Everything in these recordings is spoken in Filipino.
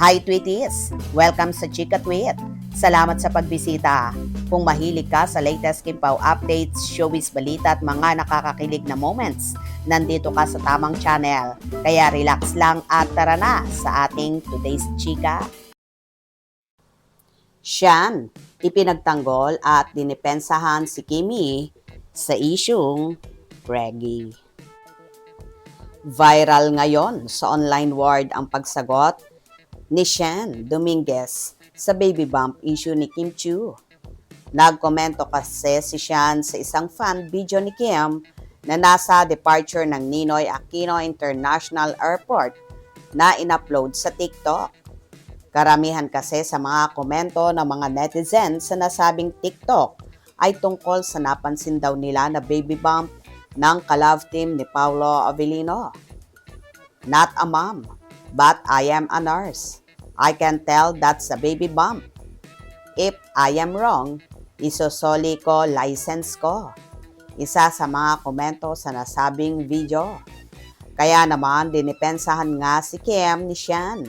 Hi Tweeties! Welcome sa Chika Tweet. Salamat sa pagbisita. Kung mahilig ka sa latest Kimpaw updates, showbiz balita at mga nakakakilig na moments, nandito ka sa tamang channel. Kaya relax lang at tara na sa ating today's Chika. Siyan, ipinagtanggol at dinipensahan si Kimi sa isyung Reggie. Viral ngayon sa online world ang pagsagot ni Shen Dominguez sa baby bump issue ni Kim Chiu. Nagkomento kasi si Shen sa isang fan video ni Kim na nasa departure ng Ninoy Aquino International Airport na in-upload sa TikTok. Karamihan kasi sa mga komento ng mga netizens sa nasabing TikTok ay tungkol sa napansin daw nila na baby bump ng ka-love team ni Paolo Avellino. Not a mom, but I am a nurse. I can tell that's a baby bump. If I am wrong, isosoli ko license ko. Isa sa mga komento sa nasabing video. Kaya naman dinipensahan nga si Kim ni Sian.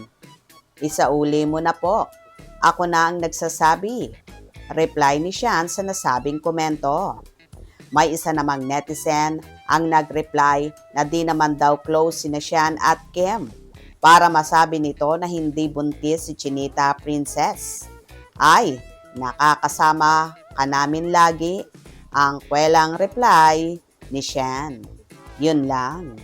Isauli mo na po. Ako na ang nagsasabi. Reply ni Sian sa nasabing komento. May isa namang netizen ang nag-reply na di naman daw close sina Sian at Kim para masabi nito na hindi buntis si Chinita Princess. Ay, nakakasama ka namin lagi, ang kwelang reply ni Sian. Yun lang.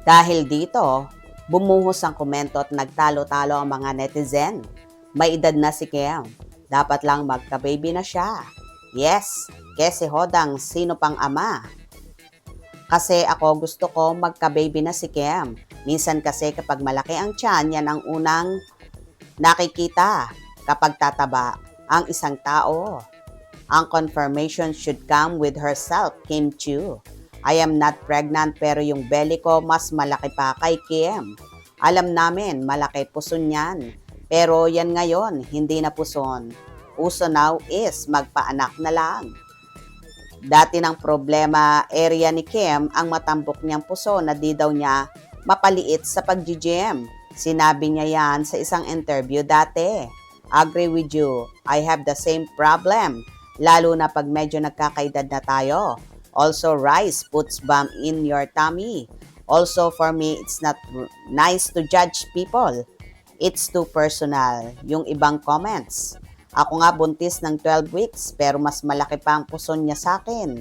Dahil dito, bumuhos ang komento at nagtalo-talo ang mga netizen. May edad na si Kim. Dapat lang magka-baby na siya. Yes, kasi hodang sino pang ama. Kasi ako gusto ko magka-baby na si Kim. Minsan kasi kapag malaki ang tiyan, yan ang unang nakikita kapag tataba ang isang tao. Ang confirmation should come with herself, Kim Chiu. I am not pregnant pero yung belly ko mas malaki pa kay Kim. Alam namin malaki puson yan. Pero yan ngayon, hindi na puson. Uso now is magpaanak na lang. Dati ng problema area ni Kim ang matambok niyang puso na di daw niya mapaliit sa pag-gym. Sinabi niya yan sa isang interview dati. Agree with you. I have the same problem. Lalo na pag medyo nagkakaedad na tayo. Also, rice puts bump in your tummy. Also, for me, it's not nice to judge people. It's too personal. Yung ibang comments. Ako nga buntis ng 12 weeks pero mas malaki pa ang puson niya sa akin.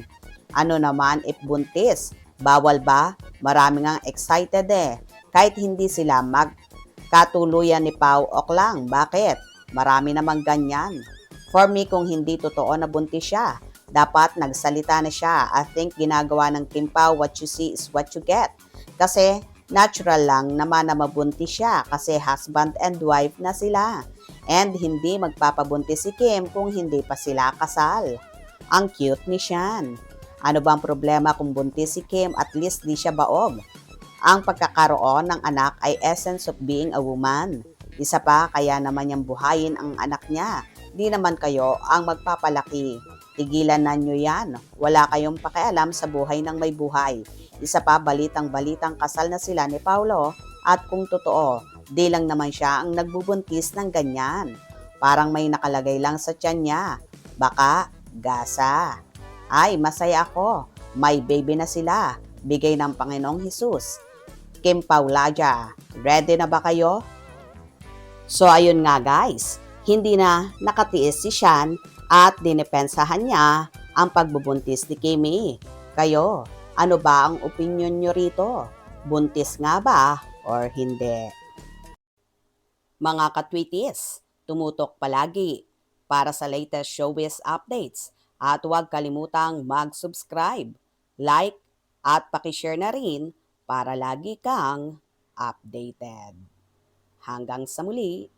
Ano naman if buntis? Bawal ba? Marami nga excited eh. Kahit hindi sila magkatuluyan ni Pau Oklang. Bakit? Marami namang ganyan. For me, kung hindi totoo na buntis siya, dapat nagsalita na siya. I think ginagawa ng Kim Pao, what you see is what you get. Kasi natural lang naman na mabuntis siya kasi husband and wife na sila. And hindi magpapabuntis si Kim kung hindi pa sila kasal. Ang cute ni Sian. Ano bang problema kung buntis si Kim? At least di siya baog. Ang pagkakaroon ng anak ay essence of being a woman. Isa pa, kaya naman niyang buhayin ang anak niya. Di naman kayo ang magpapalaki. Tigilan na nyo yan. Wala kayong pakialam sa buhay ng may buhay. Isa pa, balitang-balitang kasal na sila ni Paolo. At kung totoo, di lang naman siya ang nagbubuntis ng ganyan. Parang may nakalagay lang sa tiyan niya. Baka, gasa. Ay, masaya ako. May baby na sila. Bigay ng Panginoong Hesus. Kim Paulaja, ready na ba kayo? So ayun nga guys, hindi na nakatiis si Sian at dinipensahan niya ang pagbubuntis ni Kimi. Kayo, ano ba ang opinion nyo rito? Buntis nga ba or hindi? Mga katwitis, tumutok palagi para sa latest showbiz updates at huwag kalimutang mag-subscribe, like at pakishare na rin para lagi kang updated. Hanggang sa muli!